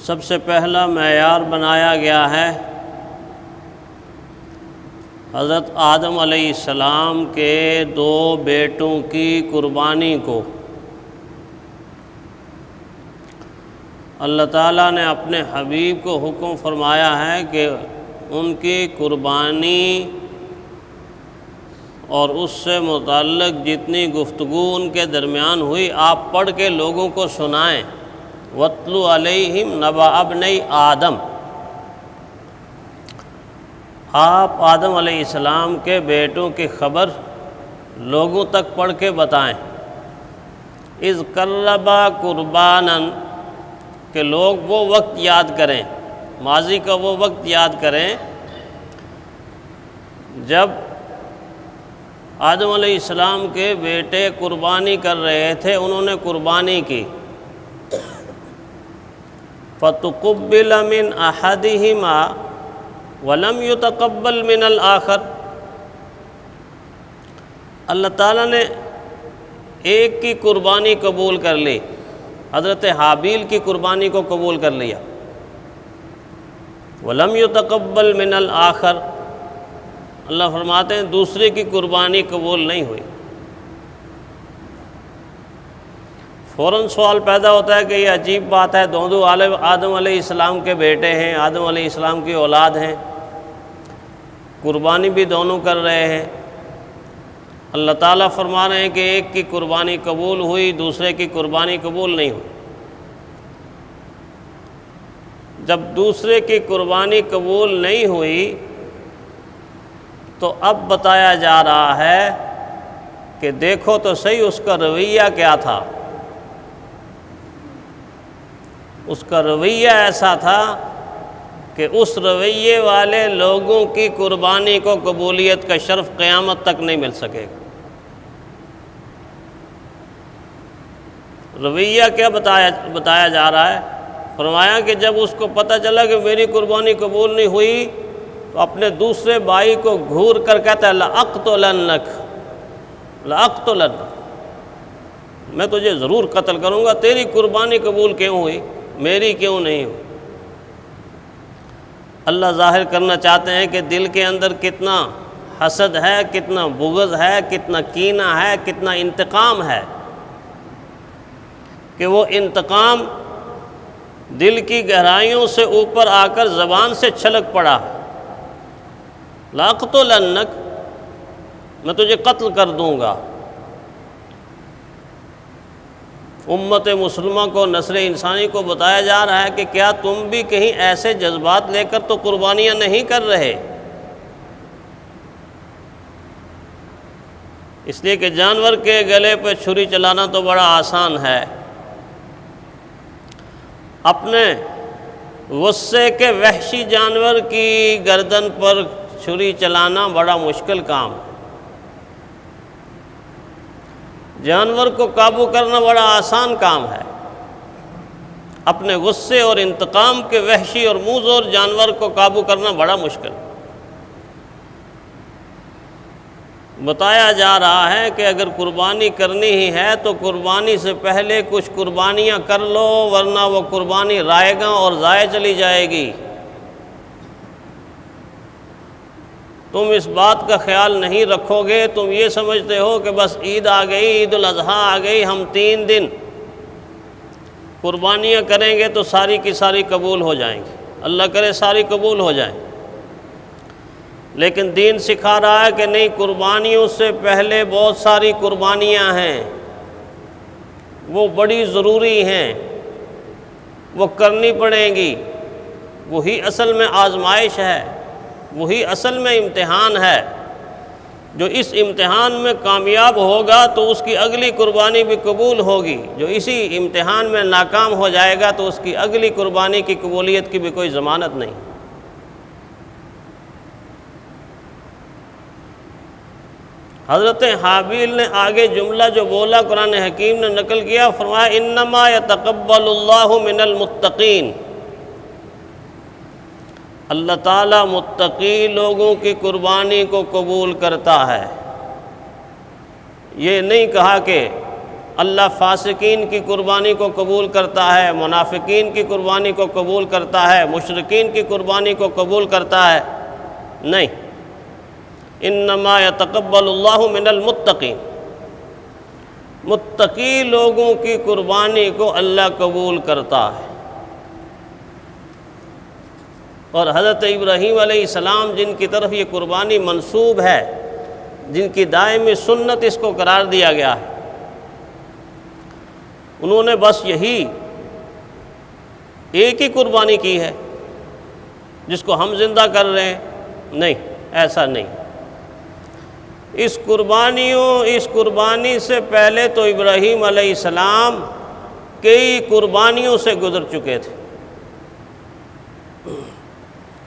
سب سے پہلا معیار بنایا گیا ہے حضرت آدم علیہ السلام کے 2 بیٹوں کی قربانی کو۔ اللہ تعالیٰ نے اپنے حبیب کو حکم فرمایا ہے کہ ان کی قربانی اور اس سے متعلق جتنی گفتگو ان کے درمیان ہوئی آپ پڑھ کے لوگوں کو سنائیں۔ وَاتْلُ عَلَيْهِمْ نَبَأَ ابْنَيْ آدم، آپ آدم علیہ السلام کے بیٹوں کی خبر لوگوں تک پڑھ کے بتائیں۔ اِذْ قَرَّبَا قُرْبَانًا، کہ لوگ وہ وقت یاد کریں، ماضی کا وہ وقت یاد کریں جب آدم علیہ السلام کے بیٹے قربانی کر رہے تھے، انہوں نے قربانی کی۔ فَتُقُبِّلَ مِنْ أَحَدِهِمَا وَلَمْ يُتَقَبَّلْ مِنَ الْآخَرِ، اللہ تعالیٰ نے ایک کی قربانی قبول کر لی، حضرت حابیل کی قربانی کو قبول کر لیا۔ وَلَمْ يُتَقَبَّلْ مِنَ الْآخَرِ، اللہ فرماتے ہیں دوسرے کی قربانی قبول نہیں ہوئی۔ فوراً سوال پیدا ہوتا ہے کہ یہ عجیب بات ہے، دونوں آدم علیہ السلام کے بیٹے ہیں، آدم علیہ السلام کی اولاد ہیں، قربانی بھی دونوں کر رہے ہیں۔ اللہ تعالیٰ فرما رہے ہیں کہ ایک کی قربانی قبول ہوئی، دوسرے کی قربانی قبول نہیں ہوئی۔ جب دوسرے کی قربانی قبول نہیں ہوئی تو اب بتایا جا رہا ہے کہ دیکھو تو صحیح اس کا رویہ کیا تھا۔ اس کا رویہ ایسا تھا کہ اس رویے والے لوگوں کی قربانی کو قبولیت کا شرف قیامت تک نہیں مل سکے گا۔ رویہ کیا بتایا جا رہا ہے؟ فرمایا کہ جب اس کو پتہ چلا کہ میری قربانی قبول نہیں ہوئی تو اپنے دوسرے بھائی کو گھور کر کہتا ہے لَأَقْتُلَنَّكَ، میں تجھے ضرور قتل کروں گا، تیری قربانی قبول کیوں ہوئی، میری کیوں نہیں ہوئی۔ اللہ ظاہر کرنا چاہتے ہیں کہ دل کے اندر کتنا حسد ہے، کتنا بغض ہے، کتنا کینہ ہے، کتنا انتقام ہے، کہ وہ انتقام دل کی گہرائیوں سے اوپر آ کر زبان سے چھلک پڑا۔ لَأَقْتُلَنَّكَ، میں تجھے قتل کر دوں گا۔ امت مسلمہ کو، نسل انسانی کو بتایا جا رہا ہے کہ کیا تم بھی کہیں ایسے جذبات لے کر تو قربانیاں نہیں کر رہے؟ اس لیے کہ جانور کے گلے پہ چھری چلانا تو بڑا آسان ہے، اپنے غصے کے وحشی جانور کی گردن پر چھری چلانا بڑا مشکل کام ہے۔ جانور کو قابو کرنا بڑا آسان کام ہے، اپنے غصے اور انتقام کے وحشی اور منہ زور جانور کو قابو کرنا بڑا مشکل۔ بتایا جا رہا ہے کہ اگر قربانی کرنی ہی ہے تو قربانی سے پہلے کچھ قربانیاں کر لو، ورنہ وہ قربانی رائے گاں اور ضائع چلی جائے گی۔ تم اس بات کا خیال نہیں رکھو گے، تم یہ سمجھتے ہو کہ بس عید آ گئی، عید الاضحیٰ آ گئی، ہم 3 دن قربانیاں کریں گے تو ساری کی ساری قبول ہو جائیں گی، اللہ کرے ساری قبول ہو جائیں۔ لیکن دین سکھا رہا ہے کہ نہیں، قربانیوں سے پہلے بہت ساری قربانیاں ہیں، وہ بڑی ضروری ہیں، وہ کرنی پڑیں گی۔ وہی اصل میں آزمائش ہے، وہی اصل میں امتحان ہے۔ جو اس امتحان میں کامیاب ہوگا تو اس کی اگلی قربانی بھی قبول ہوگی، جو اسی امتحان میں ناکام ہو جائے گا تو اس کی اگلی قربانی کی قبولیت کی بھی کوئی ضمانت نہیں۔ حضرت حابیل نے آگے جملہ جو بولا قرآن حکیم نے نقل کیا، فرمایا انما یتقبل اللہ من المتقین، اللہ تعالیٰ متقی لوگوں کی قربانی کو قبول کرتا ہے۔ یہ نہیں کہا کہ اللہ فاسقین کی قربانی کو قبول کرتا ہے، منافقین کی قربانی کو قبول کرتا ہے، مشرکین کی قربانی کو قبول کرتا ہے؟ نہیں، انما یتقبل اللہ من المتقین، متقی لوگوں کی قربانی کو اللہ قبول کرتا ہے۔ اور حضرت ابراہیم علیہ السلام جن کی طرف یہ قربانی منسوب ہے، جن کی دائمی سنت اس کو قرار دیا گیا ہے، انہوں نے بس یہی ایک ہی قربانی کی ہے جس کو ہم زندہ کر رہے ہیں؟ نہیں، ایسا نہیں۔ اس قربانی سے پہلے تو ابراہیم علیہ السلام کئی قربانیوں سے گزر چکے تھے۔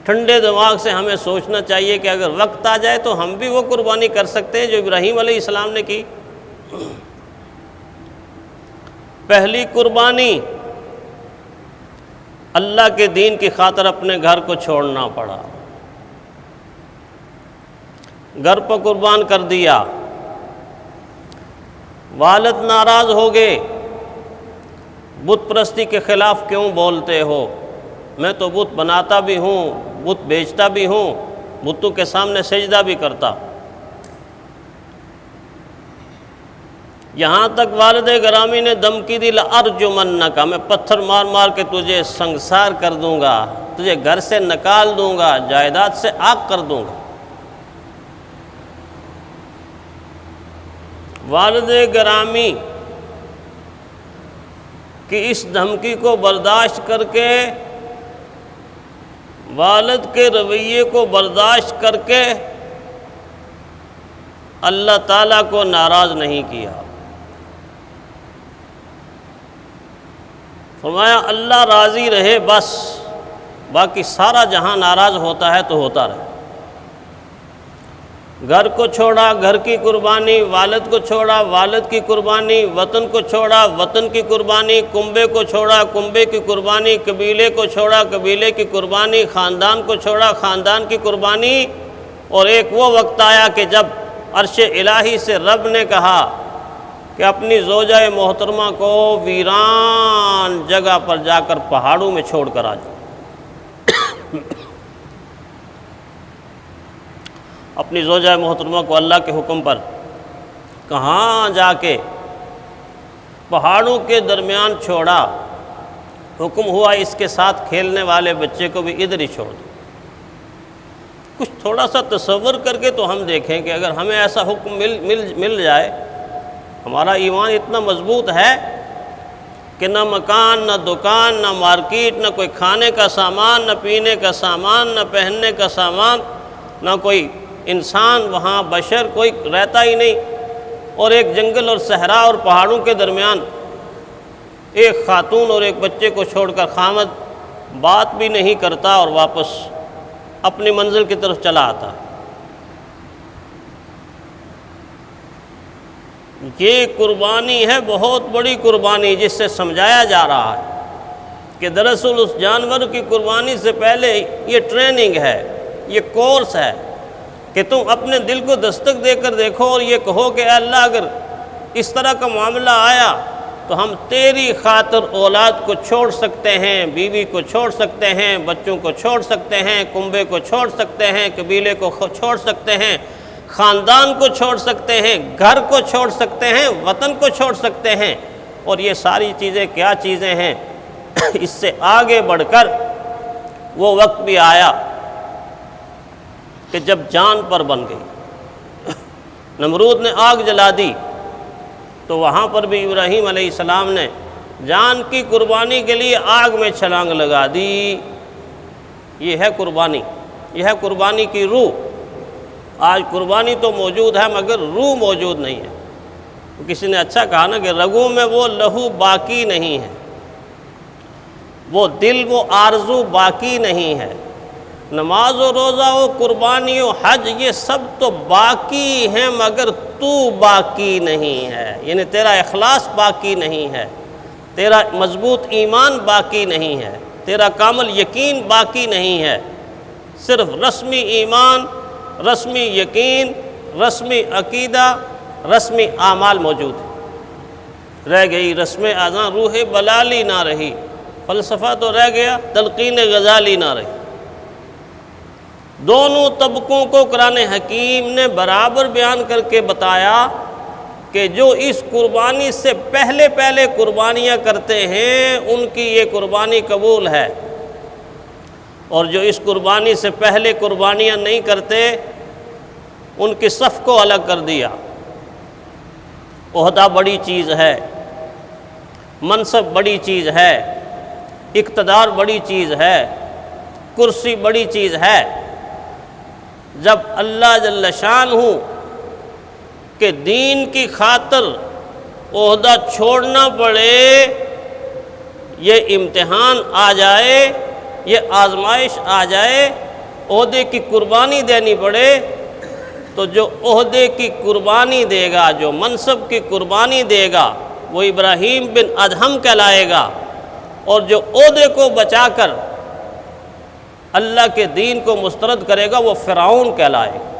ٹھنڈے دماغ سے ہمیں سوچنا چاہیے کہ اگر وقت آ جائے تو ہم بھی وہ قربانی کر سکتے ہیں جو ابراہیم علیہ السلام نے کی۔ پہلی قربانی اللہ کے دین کی خاطر اپنے گھر کو چھوڑنا پڑا، گھر پر قربان کر دیا۔ والد ناراض ہو گئے، بت پرستی کے خلاف کیوں بولتے ہو؟ میں تو بت بناتا بھی ہوں، بت بیچتا بھی ہوں، بتوں کے سامنے سجدہ بھی کرتا۔ یہاں تک والد گرامی نے دھمکی دی، لَأَرْجُمَنَّكَ، میں پتھر مار مار کے تجھے سنگسار کر دوں گا، تجھے گھر سے نکال دوں گا، جائیداد سے عاق کر دوں گا۔ والد گرامی کی اس دھمکی کو برداشت کر کے، والد کے رویے کو برداشت کر کے اللہ تعالیٰ کو ناراض نہیں کیا۔ فرمایا اللہ راضی رہے بس، باقی سارا جہاں ناراض ہوتا ہے تو ہوتا رہے۔ گھر کو چھوڑا، گھر کی قربانی، والد کو چھوڑا، والد کی قربانی، وطن کو چھوڑا، وطن کی قربانی، کنبے کو چھوڑا، کنبے کی قربانی، قبیلے کو چھوڑا، قبیلے کی قربانی، خاندان کو چھوڑا، خاندان کی قربانی۔ اور ایک وہ وقت آیا کہ جب عرش الہی سے رب نے کہا کہ اپنی زوجہ محترمہ کو ویران جگہ پر جا کر پہاڑوں میں چھوڑ کر آ جاؤ۔ اپنی زوجہ محترمہ کو اللہ کے حکم پر کہاں جا کے پہاڑوں کے درمیان چھوڑا؟ حکم ہوا اس کے ساتھ کھیلنے والے بچے کو بھی ادھر ہی چھوڑ دو۔ کچھ تھوڑا سا تصور کر کے تو ہم دیکھیں کہ اگر ہمیں ایسا حکم مل جائے، ہمارا ایمان اتنا مضبوط ہے کہ نہ مکان، نہ دکان، نہ مارکیٹ، نہ کوئی کھانے کا سامان، نہ پینے کا سامان، نہ پہننے کا سامان، نہ کوئی انسان وہاں بشر کوئی رہتا ہی نہیں، اور ایک جنگل اور صحرا اور پہاڑوں کے درمیان ایک خاتون اور ایک بچے کو چھوڑ کر خامد بات بھی نہیں کرتا اور واپس اپنی منزل کی طرف چلا آتا۔ یہ قربانی ہے، بہت بڑی قربانی، جس سے سمجھایا جا رہا ہے کہ دراصل اس جانور کی قربانی سے پہلے یہ ٹریننگ ہے، یہ کورس ہے کہ تم اپنے دل کو دستک دے کر دیکھو اور یہ کہو کہ اے اللہ اگر اس طرح کا معاملہ آیا تو ہم تیری خاطر اولاد کو چھوڑ سکتے ہیں، بیوی کو چھوڑ سکتے ہیں، بچوں کو چھوڑ سکتے ہیں، کنبے کو چھوڑ سکتے ہیں، قبیلے کو چھوڑ سکتے ہیں، خاندان کو چھوڑ سکتے ہیں، گھر کو چھوڑ سکتے ہیں، وطن کو چھوڑ سکتے ہیں۔ اور یہ ساری چیزیں کیا چیزیں ہیں؟ اس سے آگے بڑھ کر وہ وقت بھی آیا کہ جب جان پر بن گئی، نمرود نے آگ جلا دی، تو وہاں پر بھی ابراہیم علیہ السلام نے جان کی قربانی کے لیے آگ میں چھلانگ لگا دی۔ یہ ہے قربانی، یہ ہے قربانی کی روح۔ آج قربانی تو موجود ہے مگر روح موجود نہیں ہے۔ کسی نے اچھا کہا نا کہ رگوں میں وہ لہو باقی نہیں ہے، وہ دل، وہ آرزو باقی نہیں ہے۔ نماز و روزہ و قربانی و حج یہ سب تو باقی ہیں مگر تو باقی نہیں ہے، یعنی تیرا اخلاص باقی نہیں ہے، تیرا مضبوط ایمان باقی نہیں ہے، تیرا کامل یقین باقی نہیں ہے۔ صرف رسمی ایمان، رسمی یقین، رسمی عقیدہ، رسمی اعمال موجود ہے۔ رہ گئی رسم اذاں، روح بلالی نہ رہی، فلسفہ تو رہ گیا، تلقین غزالی نہ رہی۔ دونوں طبقوں کو قرآن حکیم نے برابر بیان کر کے بتایا کہ جو اس قربانی سے پہلے قربانیاں کرتے ہیں ان کی یہ قربانی قبول ہے، اور جو اس قربانی سے پہلے قربانیاں نہیں کرتے ان کی صف کو الگ کر دیا۔ عہدہ بڑی چیز ہے، منصب بڑی چیز ہے، اقتدار بڑی چیز ہے، کرسی بڑی چیز ہے۔ جب اللہ جل شانہ کہ دین کی خاطر عہدہ چھوڑنا پڑے، یہ امتحان آ جائے، یہ آزمائش آ جائے، عہدے کی قربانی دینی پڑے، تو جو عہدے کی قربانی دے گا، جو منصب کی قربانی دے گا، وہ ابراہیم بن ادہم کہلائے گا، اور جو عہدے کو بچا کر اللہ کے دین کو مسترد کرے گا وہ فرعون کہلائے گا۔